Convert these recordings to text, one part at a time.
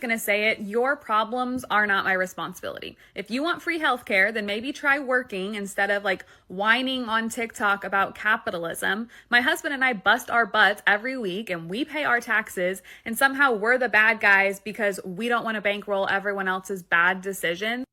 Gonna say it, your problems are not my responsibility. If you want free healthcare, then maybe try working instead of like whining on TikTok about capitalism. My husband and I bust our butts every week and we pay our taxes, and somehow we're the bad guys because we don't want to bankroll everyone else's bad decisions.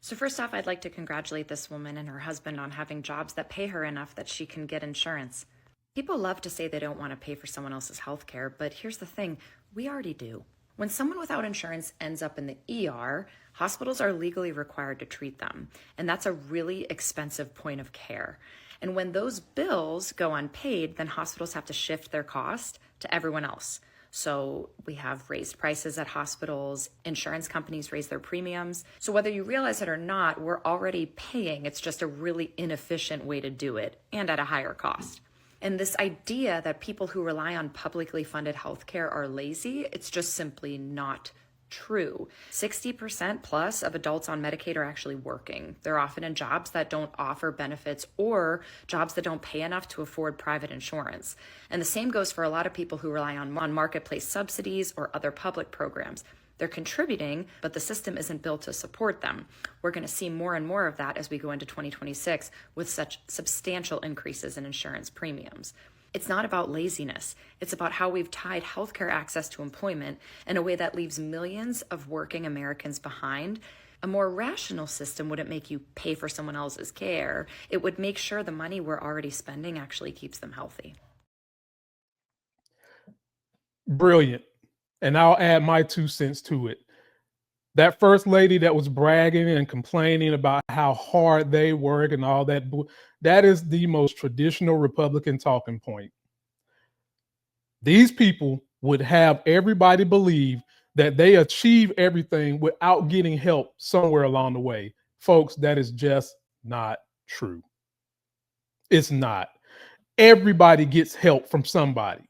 So first off, I'd like to congratulate this woman and her husband on having jobs that pay her enough that she can get insurance. People love to say they don't want to pay for someone else's healthcare, but here's the thing, we already do. When someone without insurance ends up in the ER, hospitals are legally required to treat them, and that's a really expensive point of care. And when those bills go unpaid, then hospitals have to shift their cost to everyone else. So we have raised prices at hospitals, insurance companies raise their premiums. So whether you realize it or not, we're already paying. It's just a really inefficient way to do it and at a higher cost. And this idea that people who rely on publicly funded healthcare are lazy, it's just simply not true. 60% plus of adults on Medicaid are actually working. They're often in jobs that don't offer benefits or jobs that don't pay enough to afford private insurance. And the same goes for a lot of people who rely on marketplace subsidies or other public programs. They're contributing, but the system isn't built to support them. We're going to see more and more of that as we go into 2026 with such substantial increases in insurance premiums. It's not about laziness. It's about how we've tied healthcare access to employment in a way that leaves millions of working Americans behind. A more rational system wouldn't make you pay for someone else's care. It would make sure the money we're already spending actually keeps them healthy. Brilliant. And I'll add my 2 cents to it. That first lady that was bragging and complaining about how hard they work and all that, that is the most traditional Republican talking point. These people would have everybody believe that they achieve everything without getting help somewhere along the way. Folks, that is just not true. It's not. Everybody gets help from somebody.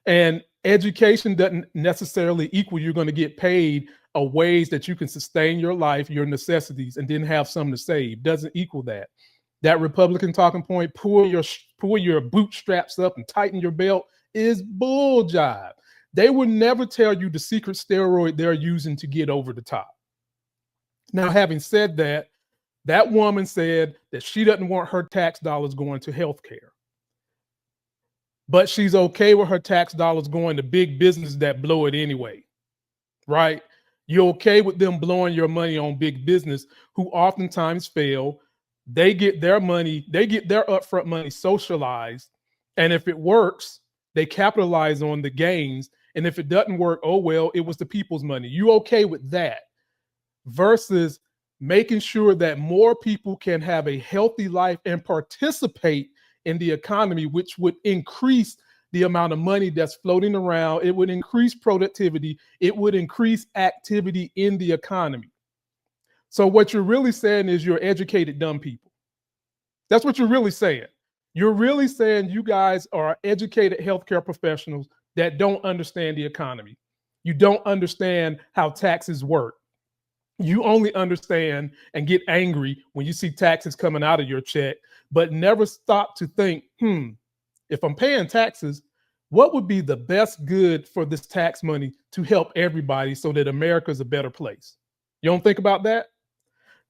And education doesn't necessarily equal you're going to get paid a wage that you can sustain your life, your necessities, and then have some to save. Doesn't equal that. That Republican talking point, pull your bootstraps up and tighten your belt, is bull jive. They would never tell you the secret steroid they're using to get over the top. Now, having said that, that woman said that she doesn't want her tax dollars going to healthcare. But she's okay with her tax dollars going to big business that blow it anyway, right? You're okay with them blowing your money on big business who oftentimes fail. They get their money, they get their upfront money socialized. And if it works, they capitalize on the gains. And if it doesn't work, oh, well, it was the people's money. You okay with that versus making sure that more people can have a healthy life and participate in the economy, which would increase the amount of money that's floating around. It would increase productivity. It would increase activity in the economy. So what you're really saying is you're educated dumb people. That's what you're really saying. You're really saying you guys are educated healthcare professionals that don't understand the economy. You don't understand how taxes work. You only understand and get angry when you see taxes coming out of your check, but never stop to think, if I'm paying taxes, what would be the best good for this tax money to help everybody so that America's a better place? You don't think about that?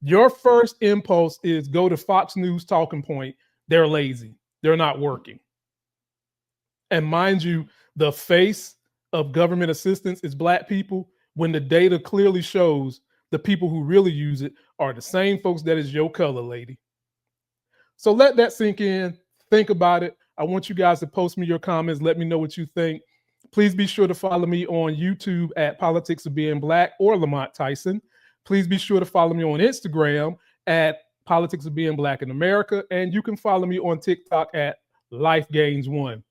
Your first impulse is go to Fox News talking point. They're lazy. They're not working. And mind you, the face of government assistance is Black people when the data clearly shows the people who really use it are the same folks that is your color, lady. So let that sink in. Think about it. I want you guys to post me your comments. Let me know what you think. Please be sure to follow me on YouTube at Politics of Being Black or Lamont Tyson. Please be sure to follow me on Instagram at Politics of Being Black in America. And you can follow me on TikTok at Life Gains One.